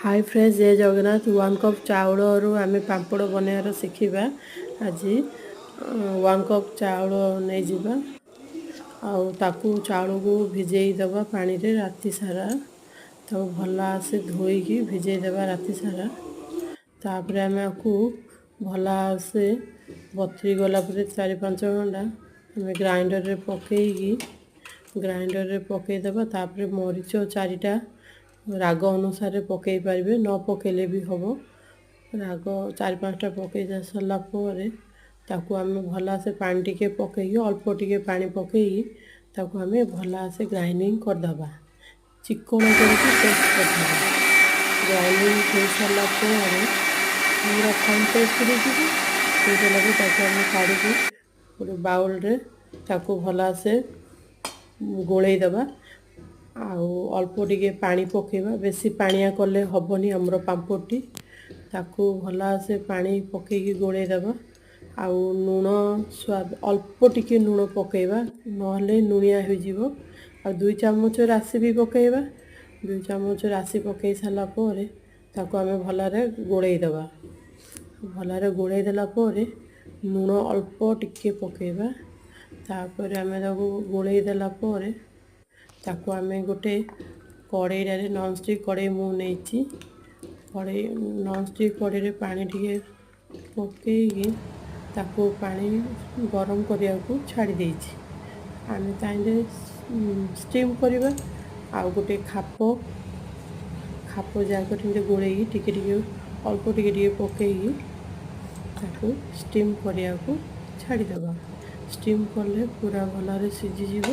Hi friends, जय Jagannath. 1 cup चाउल आम पापड़ बनैयार शिखा। आज 1 कप चाउल नहीं जावा चाउल को भिजेदबा पानी रे राति सारा। तो भला से धोईकी भिजेदबा राति सारा। तापर आम आपको भला से बतरी गला 4-5 घंटा आम ग्राइंडर रे पकईदबा। तापर मरीच 4टा राग अनुसार पकई पारे, न पकेले भी हम। राग 4-5टा पकई सारा ताकू आम भला से पानी टिके पकई अल्प टिके पानी पकई ताकू आम भला से ग्राइंडिंग करदबा, चिकन करके पेस्ट करदबा। ग्राइंडिंग हो सारा पूरा फाइन पेस्ट हो काढ़ी गोटे बाउल रे ताकू भला से गोलैदबा। अल्प टिके पानी पकेबा, बेसी पानिया कले हबनी हमरो पांपड़टी। ताकू भला से पानी पकेकी गोलैदबा। लुण स्वाद अल्प टिके लुण पकेबा, नहले लुणिया हो जीवो। 2 चामच राशि भी पकेबा। 2 चामच राशि पकई सारा ताकू आम भलारे गोलैदबा। भलारे गोलैदेला लुण अल्प टिके पकेबा। तापर आम गोलैदेला ताकू आम गोटे कड़ई रे नॉनस्टिक कड़ई मुझे कड़ई नॉनस्टिक कड़ई रे पानी टिके पकईकी ताकू पानी गरम करिया को छाड़ी देछि। आम ताइले स्टीम करवा। गोटे खाप जाक गोलैकी टिके टिके अल्प टिके टिके पकईकी ताकू स्टीम करिया को छाड़ीदबा। स्टीम कले पूरा भल सीझीज।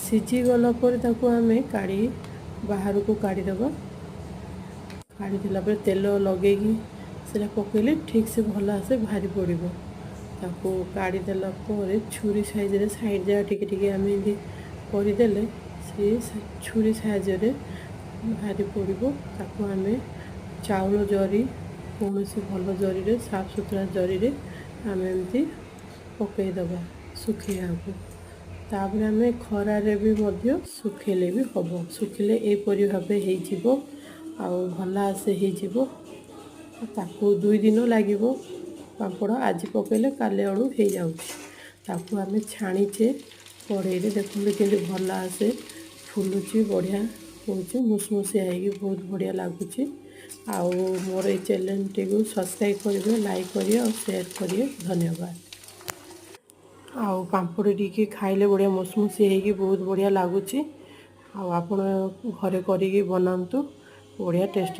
सीझीगला आम काढ़ी बाहर को काढ़ीदबा। काढ़ीदेला तेल लगेगी से पकईले ठीक से भला से भारी पड़ो। ताकू काढ़ीदेला छुरी साइज रे साइड जगह टिके टिके आम करदेले सी छुरी साइज रे भारी पड़ो। ताकू आम चाउल जरी कौन सी भल जरी रे साफ सुथरा जरी रे आम एमती पकईदबा सुखिया को। तापर आम खरारे भी सुखेले भी हम। सुखिले एपरी भाव हो भला से हो। ताकू 2 दिन लगे पापड़। आज पकईले काले अणु हो जाऊँ। आम छाणीचे कड़ई रे देखते कि भला से फुलुची बढ़िया हो मुसमुसिया हो बहुत बढ़िया लगुच। मोर ये चैनल टी सब्सक्राइब करेंगे, लाइक करेंगे और शेयर करेंगे। धन्यवाद। पापड़ टी खाइले बढ़िया मुसमुसी होगी बहुत बढ़िया लगुच। आप घरे करी बनातु, बढ़िया टेस्टी।